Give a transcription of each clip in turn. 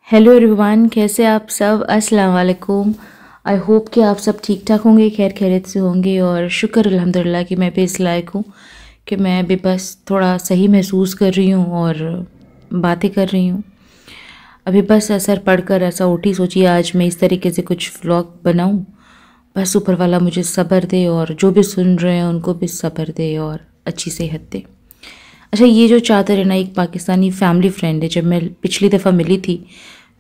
Hello everyone, कैसे आप सब। अस्सलाम वालेकुम। आई होप कि आप सब ठीक ठाक होंगे, खैर खैरियत से होंगे। और शुक्र अल्हम्दुलिल्लाह कि मैं भी इस लायक हूँ कि मैं अभी बस थोड़ा सही महसूस कर रही हूँ और बातें कर रही हूँ। अभी बस असर पढ़कर ऐसा उठी, सोची आज मैं इस तरीके से कुछ व्लॉग बनाऊँ। बस ऊपर वाला मुझे सब्र दे और जो भी सुन रहे हैं उनको भी सब्र दे और अच्छी सेहत दे। अच्छा, ये जो चादर है ना, एक पाकिस्तानी फैमिली फ्रेंड है, जब मैं पिछली दफ़ा मिली थी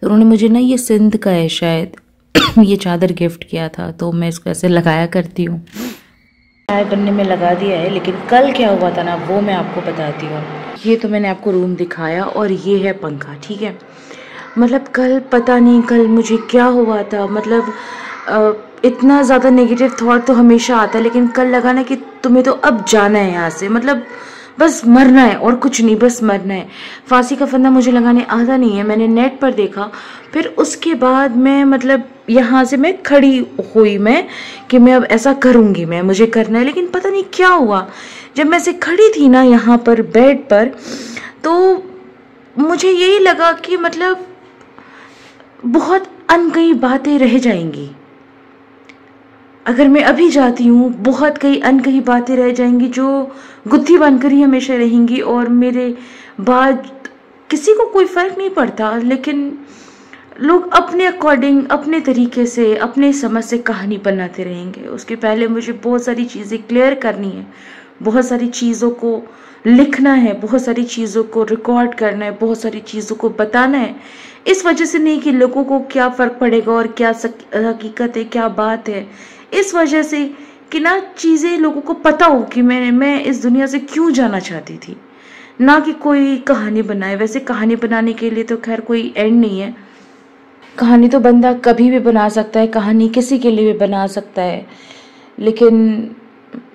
तो उन्होंने मुझे ना, ये सिंध का है शायद, ये चादर गिफ्ट किया था, तो मैं इसको ऐसे लगाया करती हूँ। चाय बनने में लगा दिया है, लेकिन कल क्या हुआ था ना वो मैं आपको बताती हूँ। ये तो मैंने आपको रूम दिखाया और ये है पंखा, ठीक है। मतलब कल पता नहीं कल मुझे क्या हुआ था, मतलब इतना ज़्यादा नेगेटिव थॉट तो हमेशा आता है, लेकिन कल लगा ना कि तुम्हें तो अब जाना है यहाँ से, मतलब बस मरना है और कुछ नहीं, बस मरना है। फांसी का फंदा मुझे लगाने आता नहीं है, मैंने नेट पर देखा। फिर उसके बाद मैं मतलब यहाँ से मैं खड़ी हुई मैं कि मैं अब ऐसा करूँगी, मैं मुझे करना है। लेकिन पता नहीं क्या हुआ, जब मैं से खड़ी थी ना यहाँ पर बेड पर, तो मुझे यही लगा कि मतलब बहुत अनकही बातें रह जाएंगी अगर मैं अभी जाती हूँ। बहुत कई अनकही बातें रह जाएंगी जो गुत्थी बनकर ही हमेशा रहेंगी, और मेरे बाद किसी को कोई फ़र्क नहीं पड़ता, लेकिन लोग अपने अकॉर्डिंग, अपने तरीके से, अपने समझ से कहानी बनाते रहेंगे। उसके पहले मुझे बहुत सारी चीज़ें क्लियर करनी है, बहुत सारी चीज़ों को लिखना है, बहुत सारी चीज़ों को रिकॉर्ड करना है, बहुत सारी चीज़ों को बताना है। इस वजह से नहीं कि लोगों को क्या फ़र्क पड़ेगा और क्या हकीकत है, क्या बात है, इस वजह से कि ना चीज़ें लोगों को पता हो कि मैं इस दुनिया से क्यों जाना चाहती थी, ना कि कोई कहानी बनाए। वैसे कहानी बनाने के लिए तो खैर कोई एंड नहीं है, कहानी तो बंदा कभी भी बना सकता है, कहानी किसी के लिए भी बना सकता है। लेकिन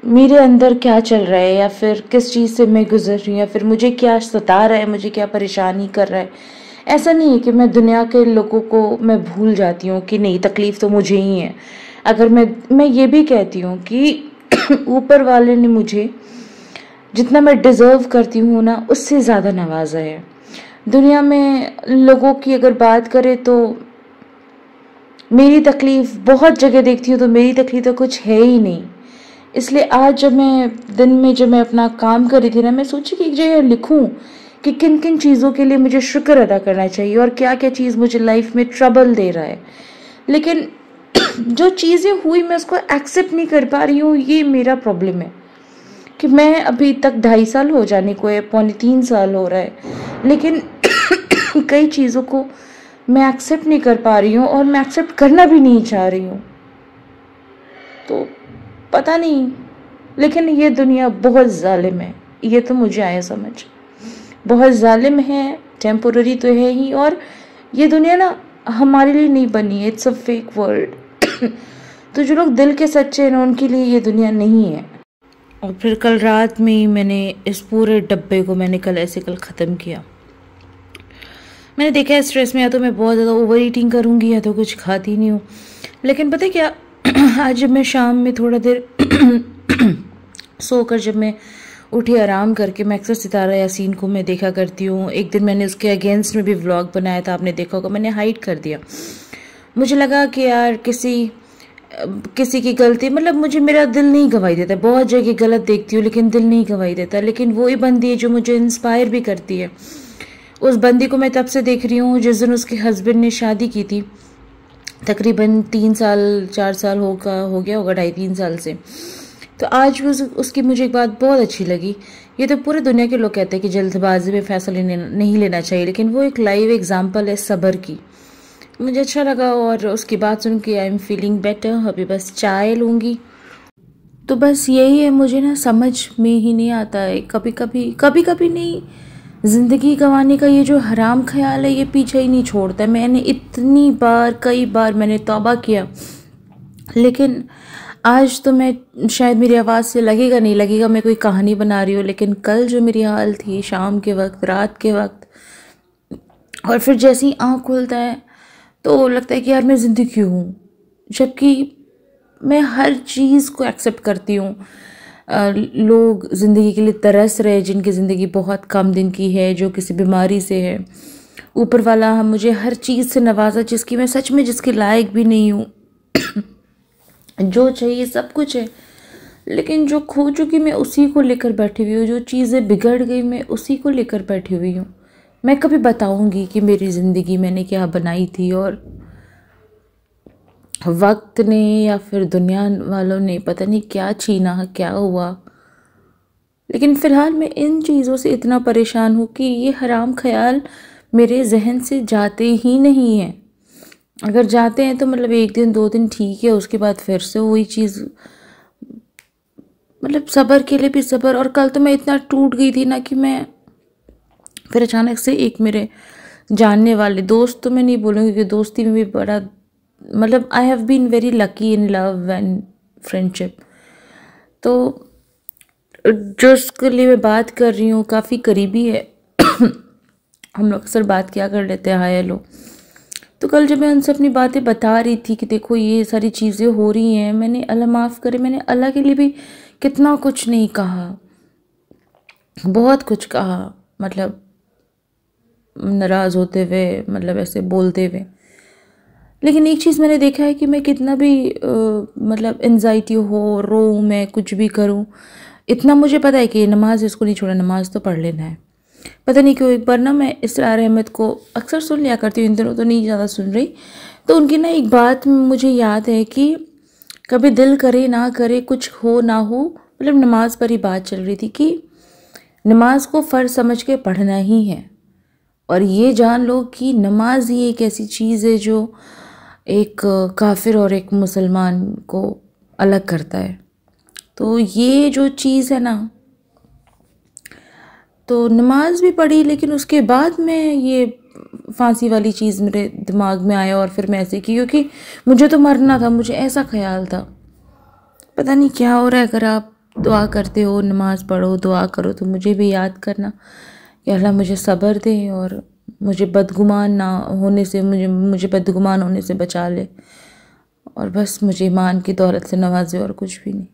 मेरे अंदर क्या चल रहा है, या फिर किस चीज़ से मैं गुजर रही हूँ, या फिर मुझे क्या सता रहा है, मुझे क्या परेशानी कर रहा है, ऐसा नहीं है कि मैं दुनिया के लोगों को मैं भूल जाती हूँ कि नहीं, तकलीफ़ तो मुझे ही है। अगर मैं ये भी कहती हूँ कि ऊपर वाले ने मुझे जितना मैं डिज़र्व करती हूँ ना, उससे ज़्यादा नवाजा है। दुनिया में लोगों की अगर बात करें तो मेरी तकलीफ़ बहुत जगह देखती हूँ तो मेरी तकलीफ़ तो कुछ है ही नहीं। इसलिए आज जब मैं दिन में जब मैं अपना काम कर रही थी ना, मैं सोची कि एक जगह लिखूं कि किन किन चीज़ों के लिए मुझे शुक्र अदा करना चाहिए और क्या क्या चीज़ मुझे लाइफ में ट्रबल दे रहा है। लेकिन जो चीज़ें हुई मैं उसको एक्सेप्ट नहीं कर पा रही हूँ, ये मेरा प्रॉब्लम है कि मैं अभी तक 2.5 साल हो जाने को है, 2.75 साल हो रहा है, लेकिन कई चीज़ों को मैं एक्सेप्ट नहीं कर पा रही हूँ और मैं एक्सेप्ट करना भी नहीं चाह रही हूँ। तो पता नहीं, लेकिन ये दुनिया बहुत जालिम है, ये तो मुझे आया समझ। बहुत जालिम है, टेम्पोररी तो है ही, और ये दुनिया ना हमारे लिए नहीं बनी है, इट्स अ फेक वर्ल्ड। तो जो लोग दिल के सच्चे हैं ना, उनके लिए ये दुनिया नहीं है। और फिर कल रात में ही मैंने इस पूरे डब्बे को मैंने कल ऐसे कल ख़त्म किया। मैंने देखा है स्ट्रेस में या तो मैं बहुत ज़्यादा ओवर ईटिंग करूँगी या तो कुछ खाती नहीं हूँ। लेकिन पता है क्या, आज जब मैं शाम में थोड़ा देर सोकर जब मैं उठी आराम करके, मैं अक्सर सितारा यासीन को मैं देखा करती हूँ। एक दिन मैंने उसके अगेंस्ट में भी व्लॉग बनाया था, आपने देखा होगा, मैंने हाइड कर दिया। मुझे लगा कि यार किसी की गलती, मतलब मुझे मेरा दिल नहीं गवाही देता। बहुत जगह गलत देखती हूँ लेकिन दिल नहीं गवाही देता। लेकिन वही बंदी है जो मुझे इंस्पायर भी करती है। उस बंदी को मैं तब से देख रही हूँ जिस दिन उसके हस्बैंड ने शादी की थी, तकरीबन 3 साल 4 साल हो गया होगा, 2.5-3 साल से। तो आज उसकी मुझे एक बात बहुत अच्छी लगी। ये तो पूरे दुनिया के लोग कहते हैं कि जल्दबाजी में फैसला नहीं लेना चाहिए, लेकिन वो एक लाइव एग्जाम्पल है सब्र की। मुझे अच्छा लगा और उसकी बात सुन के आई एम फीलिंग बेटर। अभी बस चाय लूँगी। तो बस यही है, मुझे ना समझ में ही नहीं आता है, कभी कभी नहीं, ज़िंदगी गंवाने का ये जो हराम ख्याल है ये पीछे ही नहीं छोड़ता। मैंने इतनी बार, कई बार मैंने तौबा किया, लेकिन आज तो मैं शायद मेरी आवाज़ से लगेगा नहीं, लगेगा मैं कोई कहानी बना रही हूँ, लेकिन कल जो मेरी हाल थी शाम के वक्त, रात के वक्त, और फिर जैसे ही आँख खुलता है तो लगता है कि यार मैं ज़िंदगी क्यों हूँ, जबकि मैं हर चीज़ को एक्सेप्ट करती हूँ। लोग ज़िंदगी के लिए तरस रहे जिनकी ज़िंदगी बहुत कम दिन की है, जो किसी बीमारी से है, ऊपर वाला हम मुझे हर चीज़ से नवाजा जिसकी मैं सच में जिसके लायक भी नहीं हूँ। जो चाहिए सब कुछ है, लेकिन जो खो चुकी मैं उसी को लेकर बैठी हुई हूँ, जो चीज़ें बिगड़ गई मैं उसी को लेकर बैठी हुई हूँ। मैं कभी बताऊँगी कि मेरी ज़िंदगी मैंने क्या बनाई थी और वक्त ने या फिर दुनिया वालों ने पता नहीं क्या छीना, क्या हुआ। लेकिन फ़िलहाल मैं इन चीज़ों से इतना परेशान हूँ कि ये हराम ख्याल मेरे जहन से जाते ही नहीं हैं। अगर जाते हैं तो मतलब एक दिन दो दिन ठीक है, उसके बाद फिर से वही चीज़, मतलब सब्र के लिए भी सब्र। और कल तो मैं इतना टूट गई थी ना कि मैं फिर अचानक से एक मेरे जानने वाले दोस्त, तो मैं नहीं बोलूँगी कि दोस्ती में भी बड़ा, मतलब I have been very lucky in love and friendship. तो जो उसके लिए मैं बात कर रही हूँ काफ़ी करीबी है। हम लोग अक्सर बात क्या कर लेते हैं, हाय हेलो। तो कल जब मैं उनसे अपनी बातें बता रही थी कि देखो ये सारी चीज़ें हो रही हैं, मैंने अल्लाह माफ़ करे, मैंने अल्लाह के लिए भी कितना कुछ नहीं कहा, बहुत कुछ कहा, मतलब नाराज़ होते हुए, मतलब ऐसे बोलते हुए। लेकिन एक चीज़ मैंने देखा है कि मैं कितना भी मतलब एंजाइटी हो, रो, मैं कुछ भी करूं, इतना मुझे पता है कि नमाज इसको नहीं छोड़ा, नमाज तो पढ़ लेना है। पता नहीं क्यों एक बार ना मैं इसरार अहमद को अक्सर सुन लिया करती हूँ, इन दिनों तो नहीं ज़्यादा सुन रही। तो उनकी ना एक बात मुझे याद है कि कभी दिल करे ना करे, कुछ हो ना हो, मतलब नमाज पर ही बात चल रही थी कि नमाज को फ़र्ज समझ के पढ़ना ही है। और ये जान लो कि नमाज ही एक ऐसी चीज़ है जो एक काफिर और एक मुसलमान को अलग करता है। तो ये जो चीज़ है ना, तो नमाज भी पढ़ी, लेकिन उसके बाद में ये फांसी वाली चीज़ मेरे दिमाग में आया और फिर मैं ऐसे की, क्योंकि मुझे तो मरना था, मुझे ऐसा ख्याल था। पता नहीं क्या हो रहा है। अगर आप दुआ करते हो, नमाज पढ़ो, दुआ करो, तो मुझे भी याद करना कि अल्लाह मुझे सब्र दे और मुझे बदगुमान ना होने से, मुझे बदगुमान होने से बचा ले, और बस मुझे ईमान की दौलत से नवाजे और कुछ भी नहीं।